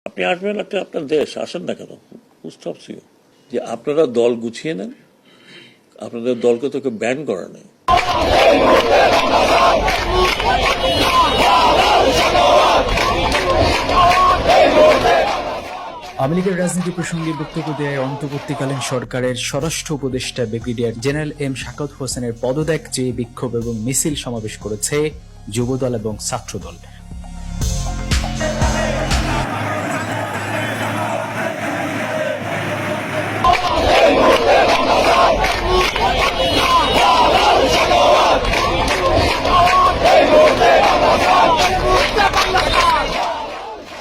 আপনি আসবেন, একটা আপনার দেশ, আসেন না কেন? Stops you? যে আপনারা দল গুছিয়ে নেন, আপনাদের দলকে তো কেউ ব্যান করা নেই। আওয়ামী লীগের রাজনীতি প্রসঙ্গে বক্তব্য দেয় অন্তর্বর্তীকালীন সরকারের স্বরাষ্ট্র উপদেষ্টা ব্রিগেডিয়ার জেনারেল এম শাকাওয়াত হোসেনের পদত্যাগ চেয়ে বিক্ষোভ এবং মিছিল সমাবেশ করেছে যুবদল এবং ছাত্রদল।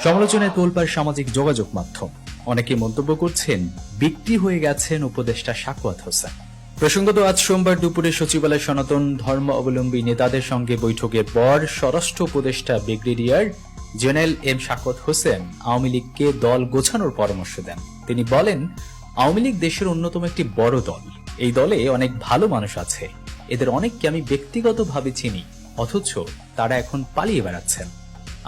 সমালোচনায় তোলপাড় সামাজিক যোগাযোগ মাধ্যম। অনেকে মন্তব্য করছেন, বিক্রি হয়ে গেছেন উপদেষ্টা শাকাওয়াত হোসেন। প্রসঙ্গত, আজ সোমবার দুপুরে সচিবালয় সনাতন ধর্ম অবলম্বী নেতাদের সঙ্গে বৈঠকের পর স্বরাষ্ট্র উপদেষ্টা brigadier general M Sakhawat Hossain আওয়ামী লীগকে দল গোছানোর পরামর্শ দেন। তিনি বলেন, আওয়ামী লীগ দেশের অন্যতম একটি বড় দল। এই দলে অনেক ভালো মানুষ আছে, এদের অনেককে আমি ব্যক্তিগতভাবে চিনি, অথচ তারা এখন পালিয়ে বেড়াচ্ছেন।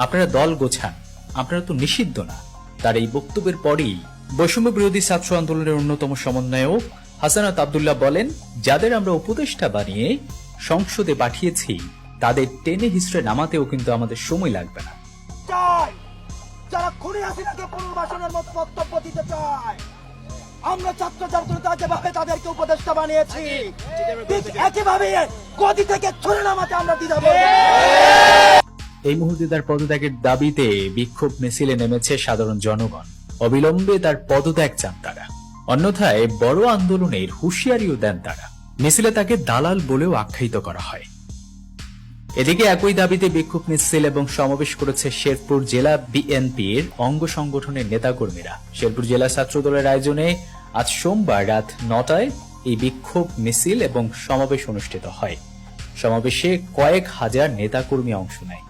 আপনারা দল গোছান, আপনারা তো নিষিদ্ধ না। তার এই বক্তব্যের পরেই বৈষম্য বিরোধী ছাত্র আন্দোলনের অন্যতম সমন্বয়ক হাসানাত আব্দুল্লাহ বলেন, যাদের আমরা উপদেষ্টা বানিয়ে সংসদে পাঠিয়েছি তাদের টেনে হিস্ট্রে নামাতেও কিন্তু আমাদের সময় লাগবে না। যারা খুনি হাসিনাকে পুনর্বাসনের মতো বক্তব্য দিতে চায়, আমরা ছাত্র ছাত্রীরা যেভাবে তাদেরকে উপদেষ্টা বানিয়েছি, ঠিক একইভাবে গদি থেকে ছুড়ে নামাতে আমরা দ্বিধা করব না। এই মুহূর্তে তার পদত্যাগের দাবিতে বিক্ষোভ মিছিলে নেমেছে সাধারণ জনগণ। অবিলম্বে তার পদত্যাগ চান তারা, অন্যথায় বড় আন্দোলনের হুঁশিয়ারিও দেন তারা। মিছিলে তাকে দালাল বলেও আখ্যায়িত করা হয়। এদিকে একই দাবিতে বিক্ষোভ মিছিল এবং সমাবেশ করেছে শেরপুর জেলা বিএনপির অঙ্গ সংগঠনের নেতাকর্মীরা। শেরপুর জেলা ছাত্র দলের আয়োজনে আজ সোমবার রাত 9টায় এই বিক্ষোভ মিছিল এবং সমাবেশ অনুষ্ঠিত হয়। সমাবেশে কয়েক হাজার নেতাকর্মী অংশ নেয়।